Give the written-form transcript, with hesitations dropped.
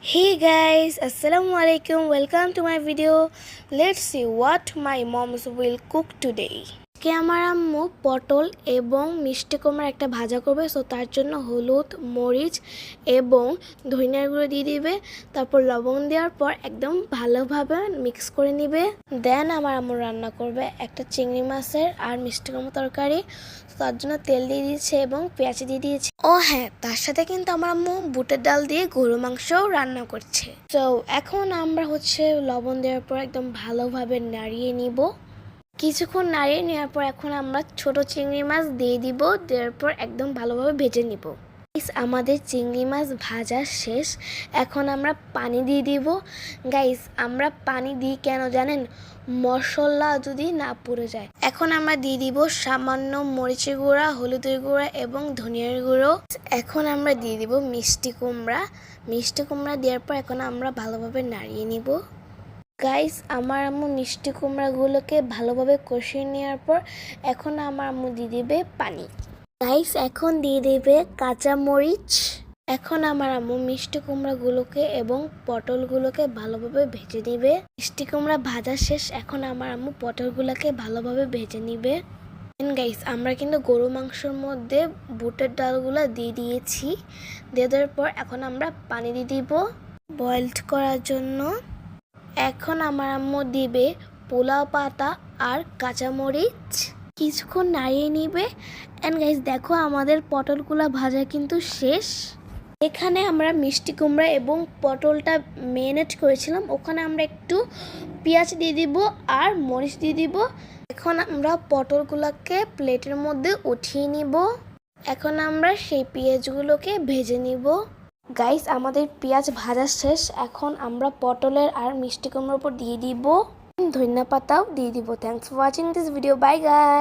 Hey guys, Assalamualaikum. Welcome to my video. Let's see what my moms will cook today. আজকে আমার আম্মু পটল এবং মিষ্টি কুমড়া একটা ভাজা করবে। সো তার জন্য হলুদ, মরিচ এবং ধনিয়ার গুঁড়ো দিয়ে দিবে। তারপর লবণ দেওয়ার পর একদম ভালোভাবে মিক্স করে নিবে। দেন আমার আম্মু রান্না করবে একটা চিংড়ি মাছের আর মিষ্টি কুমড়া তরকারি। তার জন্য তেল দিয়ে দিয়েছে এবং পেঁয়াজ দিয়ে দিয়েছে। ও হ্যাঁ, তার সাথে কিন্তু আমার আম্মু বুটের ডাল দিয়ে গরু মাংসও রান্না করছে। তো এখন আমরা লবণ দেওয়ার পর একদম ভালোভাবে নাড়িয়ে নিব। কিছুক্ষণ নাড়িয়ে নেওয়ার পর এখন আমরা ছোট চিংড়ি মাছ দিয়ে দিব। দেওয়ার পর একদম ভালোভাবে ভেজে নিব। আমাদের চিংড়ি মাছ ভাজা শেষ। এখন আমরা পানি দিয়ে দিব। গাইস, আমরা পানি দিই কেন জানেন? মশলা যদি না পুড়ে যায়। এখন আমরা দিয়ে দিব সামান্য মরিচের গুঁড়া, হলুদের গুঁড়া এবং ধনিয়ার গুঁড়ো। এখন আমরা দিয়ে দিব মিষ্টি কুমড়া। মিষ্টি কুমড়া দেওয়ার পর এখন আমরা ভালোভাবে নাড়িয়ে নিব। গাইস, আমার আম্মু মিষ্টি কুমড়াগুলোকে ভালোভাবে কষিয়ে নেওয়ার পর এখন আমার আম্মু দিয়ে দিবে পানি। গাইস, এখন দিয়ে দেবে কাঁচা মরিচ। এখন আমার আম্মু মিষ্টি কুমড়াগুলোকে এবং পটলগুলোকে ভালোভাবে ভেজে নিবে। মিষ্টি কুমড়া ভাজা শেষ। এখন আমার আম্মু পটলগুলোকে ভালোভাবে ভেজে নিবে। গাইস, আমরা কিন্তু গরু মাংসের মধ্যে বুটের ডালগুলো দিয়ে দিয়েছি। দিয়ে দেওয়ার পর এখন আমরা পানি দিয়ে দিব বয়েলড করার জন্য। এখন আমার আম্মু দিবে পোলাও পাতা আর কাঁচামরিচ। কিছুক্ষণ নাড়িয়ে নিবে। অ্যান্ড গাইস, দেখো আমাদের পটলগুলো ভাজা কিন্তু শেষ। এখানে আমরা মিষ্টি কুমড়া এবং পটলটা ম্যারিনেট করেছিলাম, ওখানে আমরা একটু পেঁয়াজ দিয়ে দিব আর মরিচ দিয়ে দিব। এখন আমরা পটলগুলোকে প্লেটের মধ্যে উঠিয়ে নিব। এখন আমরা সেই পেঁয়াজগুলোকে ভেজে নিব। গাইস, আমাদের পেঁয়াজ ভাজা শেষ। এখন আমরা পটলের আর মিষ্টি কুমড়ার উপর দিয়ে দিব ধনিয়া পাতাও দিয়ে দিব। Thanks for watching this video. Bye guys.